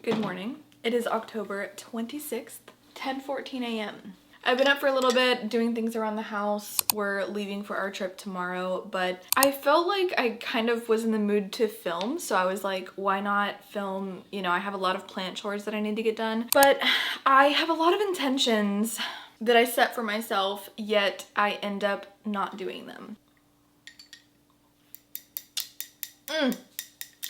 Good morning. It is October 26th, 10:14 a.m. I've been up for a little bit doing things around the house. We're leaving for our trip tomorrow, but I felt like I kind of was in the mood to film, so I was like, why not film? You know, I have a lot of plant chores that I need to get done, but I have a lot of intentions that I set for myself, yet I end up not doing them.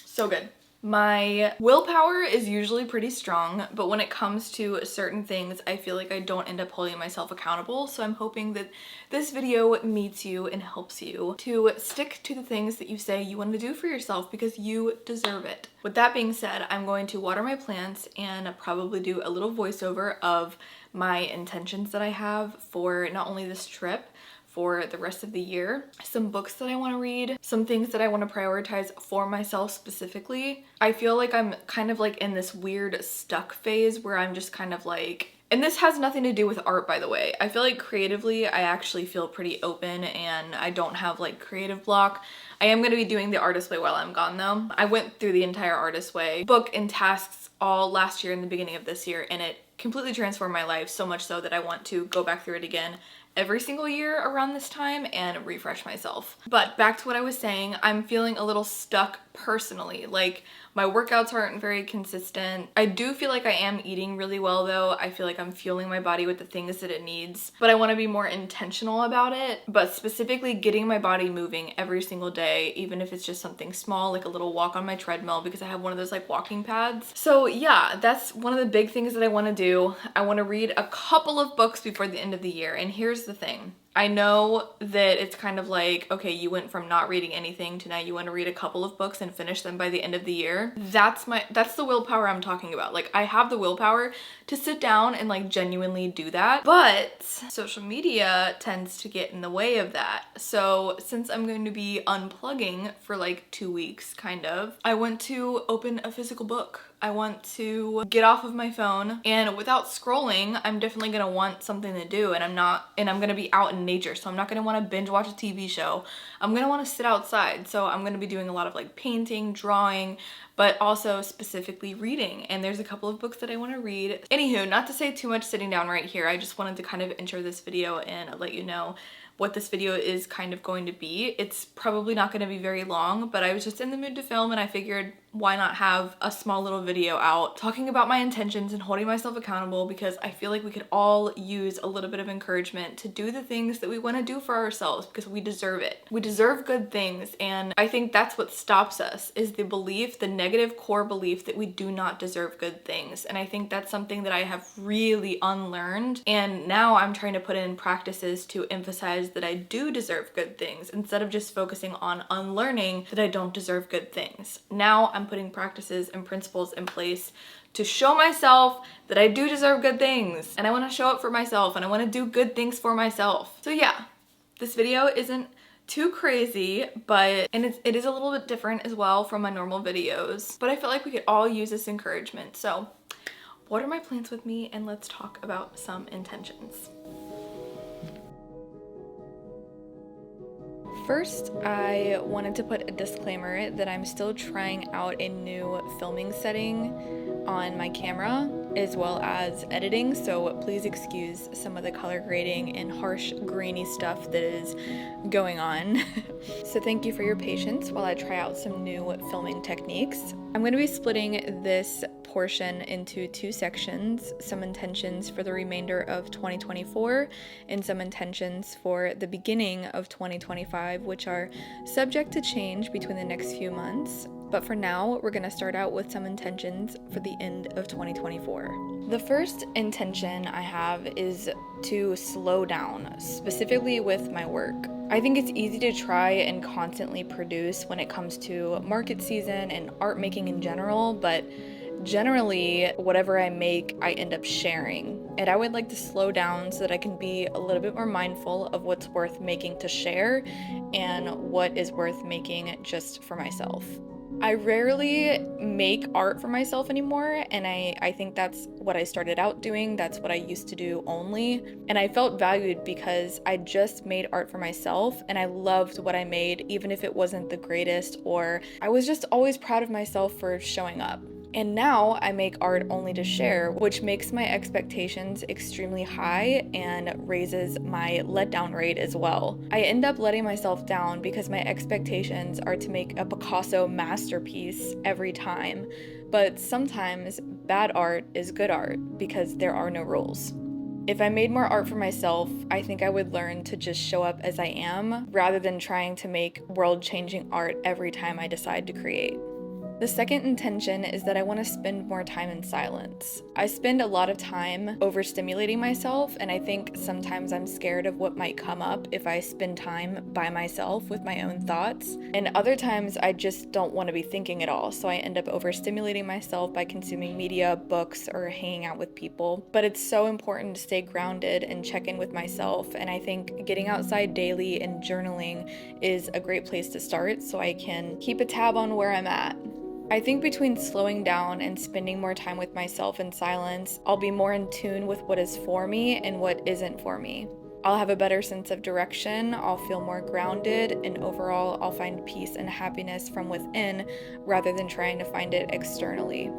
So good. My willpower is usually pretty strong, but when it comes to certain things, I feel like I don't end up holding myself accountable. So I'm hoping that this video meets you and helps you to stick to the things that you say you want to do for yourself because you deserve it. With that being said, I'm going to water my plants and probably do a little voiceover of my intentions that I have for not only this trip, for the rest of the year, some books that I want to read, some things that I want to prioritize for myself specifically. I feel like I'm kind of like in this weird stuck phase where I'm just kind of like, and this has nothing to do with art, by the way. I feel like creatively, I actually feel pretty open and I don't have like creative block. I am going to be doing the Artist Way while I'm gone though. I went through the entire Artist Way book and tasks all last year and the beginning of this year, and it completely transformed my life, so much so that I want to go back through it again every single year around this time and refresh myself. But back to what I was saying, I'm feeling a little stuck personally. Like, my workouts aren't very consistent. I do feel like I am eating really well though. I feel like I'm fueling my body with the things that it needs, but I want to be more intentional about it. But specifically getting my body moving every single day, even if it's just something small, like a little walk on my treadmill, because I have one of those like walking pads. So yeah, that's one of the big things that I want to do. I want to read a couple of books before the end of the year. And here's the thing. I know that it's kind of like, okay, you went from not reading anything to now you want to read a couple of books and finish them by the end of the year. That's the willpower I'm talking about. Like, I have the willpower to sit down and like genuinely do that, but social media tends to get in the way of that. So since I'm going to be unplugging for like 2 weeks, kind of, I want to open a physical book. I want to get off of my phone, and without scrolling, I'm definitely gonna want something to do, and I'm gonna be out in nature, so I'm not gonna want to binge watch a TV show. I'm gonna want to sit outside, so I'm gonna be doing a lot of like painting, drawing, but also specifically reading, and there's a couple of books that I want to read. Anywho, not to say too much sitting down right here, I just wanted to kind of intro this video and let you know what this video is kind of going to be. It's probably not going to be very long, but I was just in the mood to film and I figured why not have a small little video out talking about my intentions and holding myself accountable, because I feel like we could all use a little bit of encouragement to do the things that we want to do for ourselves because we deserve it. We deserve good things, and I think that's what stops us, is the belief, the negative core belief that we do not deserve good things. And I think that's something that I have really unlearned, and now I'm trying to put in practices to emphasize that I do deserve good things instead of just focusing on unlearning that I don't deserve good things. Now I'm putting practices and principles in place to show myself that I do deserve good things, and I want to show up for myself, and I want to do good things for myself. So yeah, this video isn't too crazy, but it is a little bit different as well from my normal videos, but I feel like we could all use this encouragement. So water my plants with me and let's talk about some intentions. First, I wanted to put a disclaimer that I'm still trying out a new filming setting on my camera as well as editing, so please excuse some of the color grading and harsh grainy stuff that is going on. So thank you for your patience while I try out some new filming techniques. I'm going to be splitting this portion into 2 sections, some intentions for the remainder of 2024 and some intentions for the beginning of 2025, which are subject to change between the next few months. But for now, we're going to start out with some intentions for the end of 2024. The first intention I have is to slow down, specifically with my work. I think it's easy to try and constantly produce when it comes to market season and art making in general, but generally, whatever I make, I end up sharing. And I would like to slow down so that I can be a little bit more mindful of what's worth making to share and what is worth making just for myself. I rarely make art for myself anymore, and I think that's what I started out doing. That's what I used to do only. And I felt valued because I just made art for myself and I loved what I made, even if it wasn't the greatest, or I was just always proud of myself for showing up. And now I make art only to share, which makes my expectations extremely high and raises my letdown rate as well. I end up letting myself down because my expectations are to make a Picasso masterpiece every time. But sometimes bad art is good art because there are no rules. If I made more art for myself, I think I would learn to just show up as I am rather than trying to make world-changing art every time I decide to create. The second intention is that I want to spend more time in silence. I spend a lot of time overstimulating myself, and I think sometimes I'm scared of what might come up if I spend time by myself with my own thoughts. And other times I just don't want to be thinking at all, so I end up overstimulating myself by consuming media, books, or hanging out with people. But it's so important to stay grounded and check in with myself, and I think getting outside daily and journaling is a great place to start so I can keep a tab on where I'm at. I think between slowing down and spending more time with myself in silence, I'll be more in tune with what is for me and what isn't for me. I'll have a better sense of direction, I'll feel more grounded, and overall I'll find peace and happiness from within rather than trying to find it externally.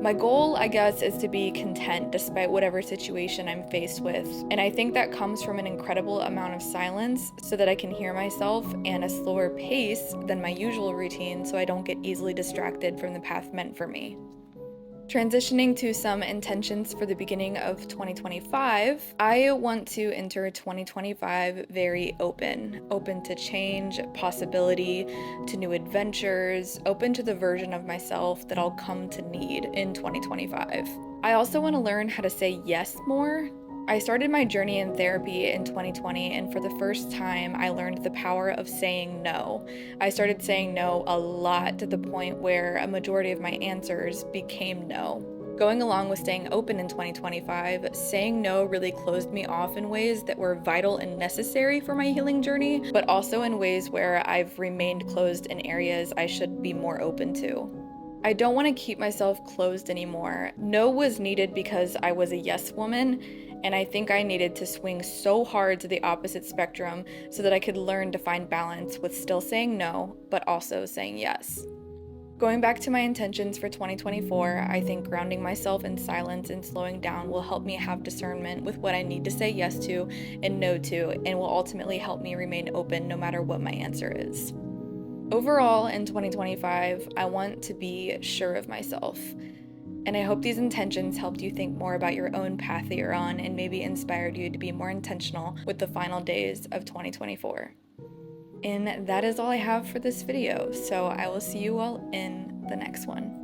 My goal, I guess, is to be content despite whatever situation I'm faced with, and I think that comes from an incredible amount of silence so that I can hear myself and a slower pace than my usual routine so I don't get easily distracted from the path meant for me. Transitioning to some intentions for the beginning of 2025, I want to enter 2025 very open to change, possibility, to new adventures, open to the version of myself that I'll come to need in 2025. I also want to learn how to say yes more. I started my journey in therapy in 2020, and for the first time, I learned the power of saying no. I started saying no a lot to the point where a majority of my answers became no. Going along with staying open in 2025, saying no really closed me off in ways that were vital and necessary for my healing journey, but also in ways where I've remained closed in areas I should be more open to. I don't want to keep myself closed anymore. No was needed because I was a yes woman, and I think I needed to swing so hard to the opposite spectrum so that I could learn to find balance with still saying no, but also saying yes. Going back to my intentions for 2024, I think grounding myself in silence and slowing down will help me have discernment with what I need to say yes to and no to, and will ultimately help me remain open no matter what my answer is. Overall, in 2025, I want to be sure of myself. And I hope these intentions helped you think more about your own path that you're on and maybe inspired you to be more intentional with the final days of 2024. And that is all I have for this video, so I will see you all in the next one.